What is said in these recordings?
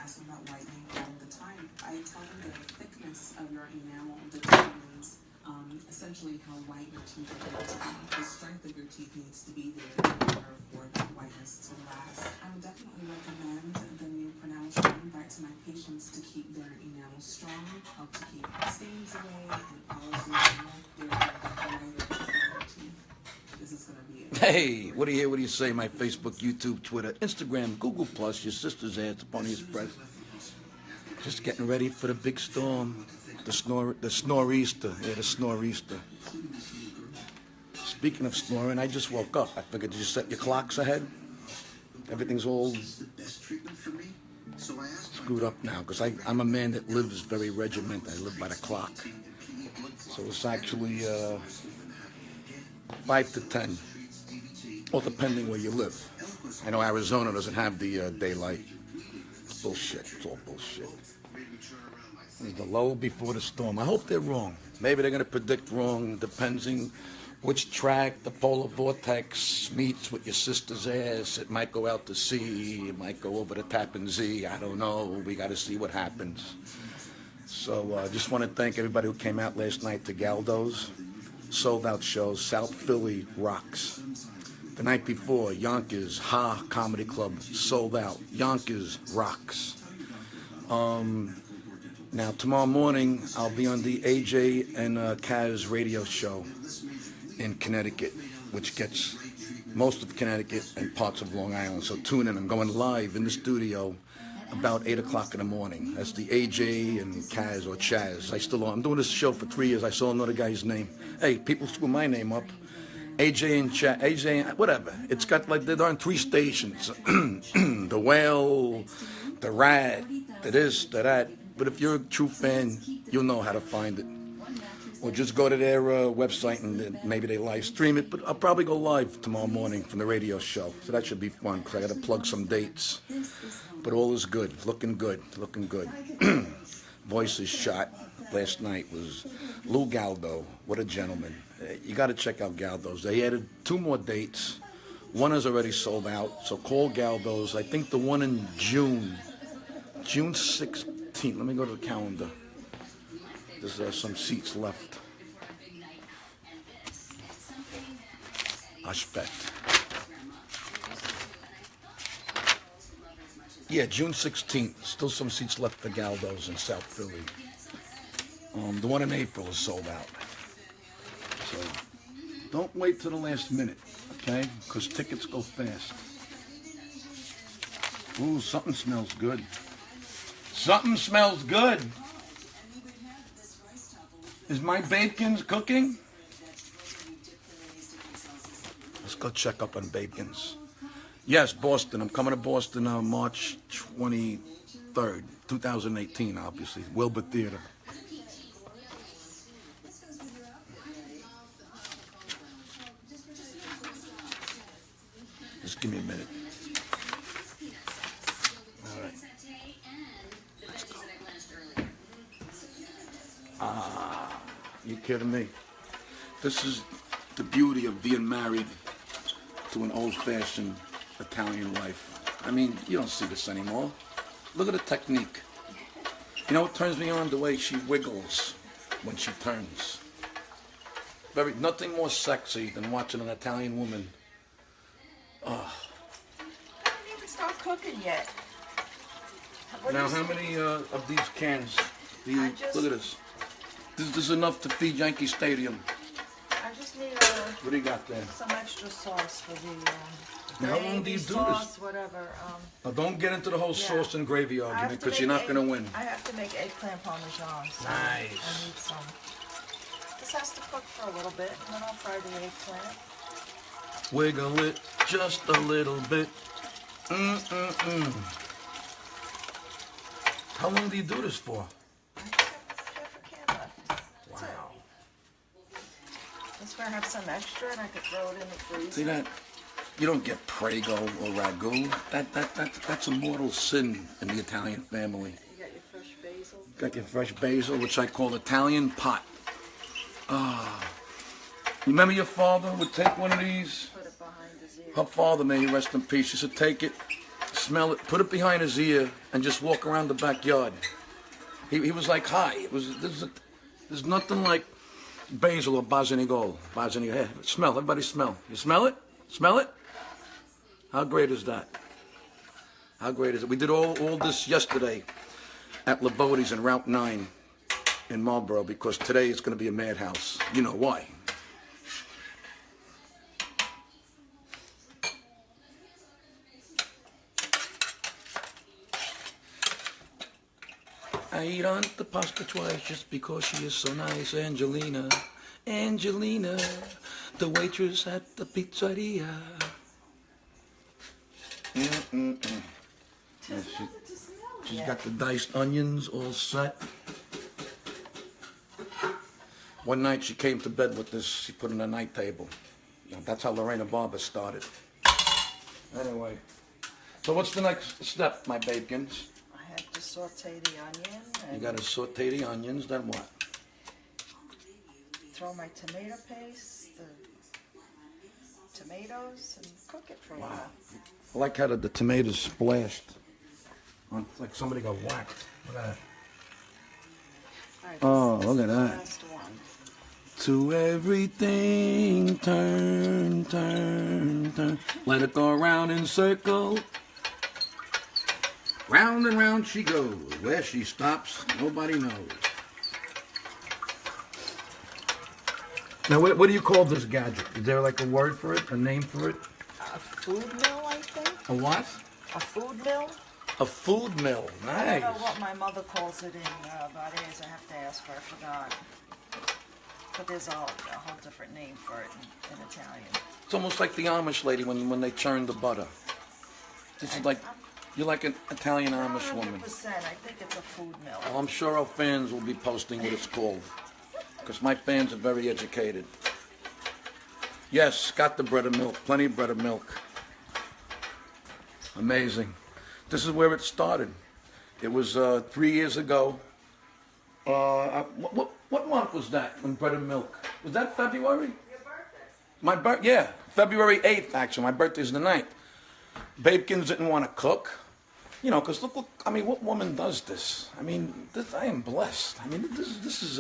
ask me about whitening all the time. I tell them that the thickness of your enamel determines essentially how white your teeth are going to be. The strength of your teeth needs to be there in order for that whiteness to last. I would definitely recommend the new Pronounced Shine back to my patients to keep their enamel strong, help to keep stains away, and polish the enamel. They're going to get whiter teeth. This is going to be it. Hey, what do you hear? What do you say? My Facebook, YouTube, Twitter, Instagram, Google Plus, your sister's ads, the Pony Express. Just getting ready for the big storm, the snor'easter. Yeah, the snor'easter. Speaking of snoring, I just woke up. I figured, did you set your clocks ahead? Everything's all screwed up now because I'm a man that lives very regimented. I live by the clock. So it's actually 5 to 10, all depending where you live. I know Arizona doesn't have the daylight. It's bullshit. It's all bullshit. It's the low before the storm. I hope they're wrong. Maybe they're going to predict wrong, depending which track the polar vortex meets with your sister's ass. It might go out to sea. It might go over the Tappan Zee. I don't know. We got to see what happens. So I just want to thank everybody who came out last night to Galdo's. Sold-out shows. South Philly rocks. The night before, Yonkers Ha Comedy Club sold out. Yonkers rocks. Now tomorrow morning I'll be on the AJ and Kaz radio show in Connecticut, which gets most of Connecticut and parts of Long Island. So tune in. I'm going live in the studio about 8 o'clock in the morning. That's the AJ and Kaz or Chaz. I'm doing this show for 3 years. I saw another guy's name. Hey, people screw my name up. AJ and Chaz, AJ, whatever. It's got like they're on 3 stations. The Whale, the Rat, the this, the that. But if you're a true fan, you'll know how to find it. Or just go to their website and maybe they live stream it. But I'll probably go live tomorrow morning from the radio show. So that should be fun because I got to plug some dates. But all is good. Looking good. Looking good. Voices shot last night was Lou Galdo. What a gentleman. You got to check out Galdo's. They added 2 more dates. One is already sold out. So call Galdo's. I think the one in June 16th. Let me go to the calendar. There's some seats left. Ashpet. Yeah, June 16th. Still some seats left for Galdo's in South Philly. The one in April is sold out. So don't wait till the last minute, okay? Because tickets go fast. Ooh, something smells good. Something smells good. Is my Babekins cooking? Let's go check up on Babekins. Yes, Boston. I'm coming to Boston March 23rd, 2018, obviously. Wilbur Theater. Just give me a minute. All right. Let's go. You kidding me? This is the beauty of being married to an old-fashioned Italian wife. I mean, you don't see this anymore. Look at the technique. You know what turns me on? The way she wiggles when she turns. Nothing more sexy than watching an Italian woman. I didn't even start cooking yet. Now, how many of these cans do you... Look at this. This is enough to feed Yankee Stadium. I just need What do you got there? some extra sauce for the Now, how long do you do sauce, this? whatever. Now, don't get into the whole sauce and gravy I have argument to because you're make not going to win. I have to make eggplant parmesan. So Nice. I need some. This has to cook for a little bit, and then I'll fry the eggplant. Wiggle it just a little bit. How long do you do this for? I just have half a can left. That's it. Wow. This way I have some extra, and I could throw it in the freezer. See that? You don't get Prego or ragu. That's a mortal sin in the Italian family. You got your fresh basil. Got your fresh basil, which I call Italian pot. Remember your father would take one of these? Put it behind his ear. Her father, may he rest in peace, used to take it, smell it, put it behind his ear, and just walk around the backyard. He was like high. There's nothing like basil or basinigol. Hey, smell, everybody smell. You smell it? Smell it? How great is that? How great is it? We did all this yesterday at Labodi's in Route 9 in Marlboro because today is going to be a madhouse. You know why. I eat on the pasta twice just because she is so nice. Angelina, the waitress at the pizzeria. She's got the diced onions all set. One night she came to bed with this, she put on a night table. That's how Lorena Barber started. Anyway, so what's the next step, my babekins? I have to saute the onion. You gotta saute the onions, then what? Throw my tomato paste, the tomatoes, and cook it for a while. I like how the tomatoes splashed. It's like somebody got whacked. Look at that. Right, Oh, this look is at the that. last one. To everything, turn, turn, turn. Let it go around in circle. Round and round she goes. Where she stops, nobody knows. Now, what do you call this gadget? Is there like a word for it, a name for it? A food mill, I think. A what? A food mill. A food mill. I don't know Nice. what my mother calls it in Barres. I have to ask her. I forgot. But there's a whole different name for it in Italian. It's almost like the Amish lady when they churn the butter. This is like, you're like an Italian Amish woman. 100%. I think it's a food mill. Well, I'm sure our fans will be posting what it's called. Because my fans are very educated. Yes, got the bread and milk. Plenty of bread and milk. Amazing. This is where it started. It was 3 years ago. What month was that when bread and milk? Was that February? Your birthday. My birthday, yeah. February 8th, actually. My birthday's the 9th. Babekins didn't want to cook. You know, because look, I mean, what woman does this? I mean, I am blessed. I mean, this is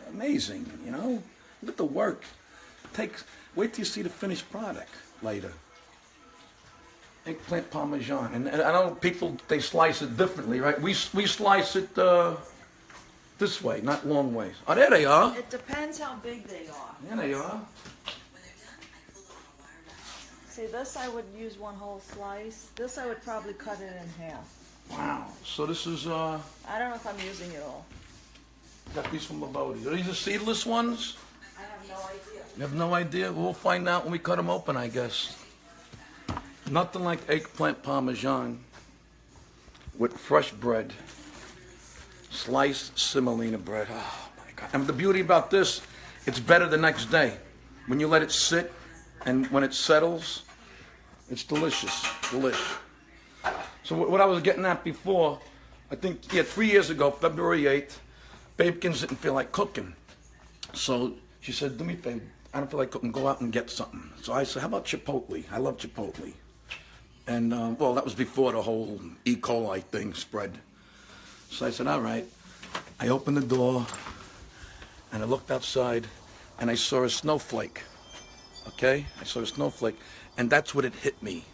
amazing, you know? Look at the work. Wait till you see the finished product later. Eggplant Parmesan. And I know people, they slice it differently, right? We slice it this way, not long ways. Oh, there they are. It depends how big they are. There they are. See, this I would use one whole slice. This I would probably cut it in half. Wow. So this is, I don't know if I'm using it all. got these from Labodi's. Are these the seedless ones? I have no idea. You have no idea? We'll find out when we cut them open, I guess. Nothing like eggplant Parmesan with fresh bread. Sliced semolina bread. Oh, my God. And the beauty about this, it's better the next day. When you let it sit and when it settles, it's delicious. Delish. So what I was getting at before, I think, 3 years ago, February 8th, Babekins didn't feel like cooking. So she said, do me a favor, I don't feel like cooking, go out and get something. So I said, how about Chipotle? I love Chipotle. And, well, that was before the whole E. coli thing spread. So I said, all right. I opened the door, and I looked outside, and I saw a snowflake. Okay? I saw a snowflake, and that's what it hit me.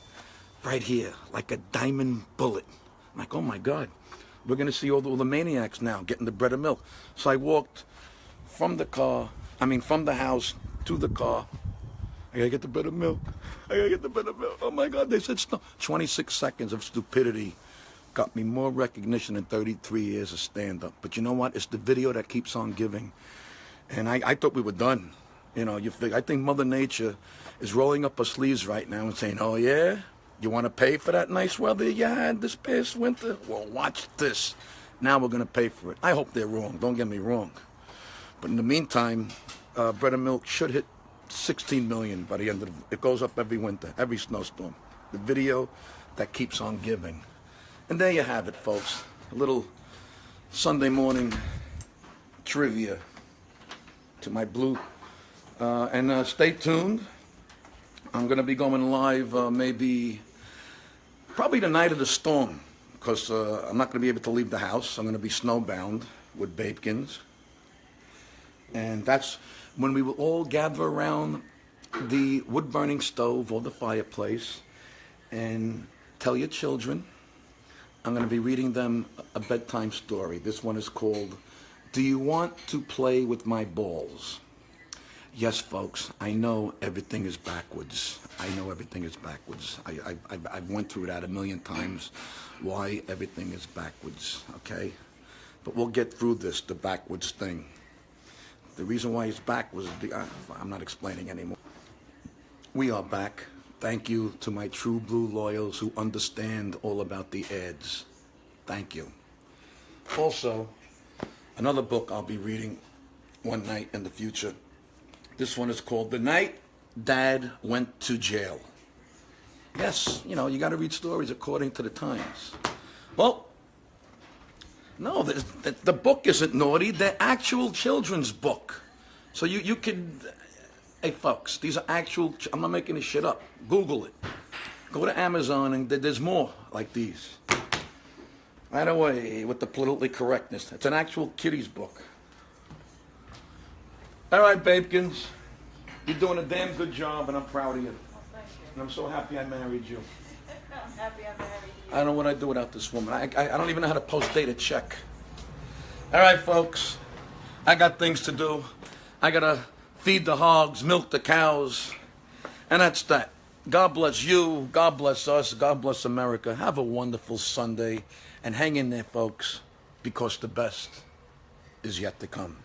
Right here, like a diamond bullet. I'm like, oh, my God. We're going to see all the maniacs now getting the bread and milk. So I walked from the house to the car. I gotta get the bread and milk. I gotta get the bread and milk. Oh my God, they said snow. 26 seconds of stupidity got me more recognition than 33 years of stand-up. But you know what? It's the video that keeps on giving. And I thought we were done. You know, I think Mother Nature is rolling up her sleeves right now and saying, oh yeah? You want to pay for that nice weather you had this past winter? Well, watch this. Now we're going to pay for it. I hope they're wrong. Don't get me wrong. But in the meantime, bread and milk should hit 16 million by the end of it goes up every winter, every snowstorm. The video that keeps on giving. And there you have it, folks. A little Sunday morning trivia to my blue. And stay tuned. I'm going to be going live Probably the night of the storm, because I'm not going to be able to leave the house. I'm going to be snowbound with Babekins. And that's when we will all gather around the wood-burning stove or the fireplace and tell your children. I'm going to be reading them a bedtime story. This one is called, Do You Want to Play With My Balls? Yes, folks, I know everything is backwards. I know everything is backwards. I've went through that a million times, why everything is backwards, okay? But we'll get through this, the backwards thing. The reason why it's backwards is, I'm not explaining anymore. We are back. Thank you to my true blue loyals who understand all about the ads. Thank you. Also, another book I'll be reading one night in the future. This one is called The Night Dad Went to Jail. Yes, you know, you got to read stories according to the times. Well, no, the book isn't naughty. They're actual children's book. So you could, hey folks, these are actual, I'm not making this shit up. Google it. Go to Amazon and there's more like these. Right away with the politically correctness. It's an actual kiddies book. All right, Babekins, you're doing a damn good job, and I'm proud of you. Well, thank you. And I'm so happy I married you. I'm happy I married you. I don't know what I'd do without this woman. I don't even know how to post-date a check. All right, folks, I got things to do. I got to feed the hogs, milk the cows, and that's that. God bless you. God bless us. God bless America. Have a wonderful Sunday, and hang in there, folks, because the best is yet to come.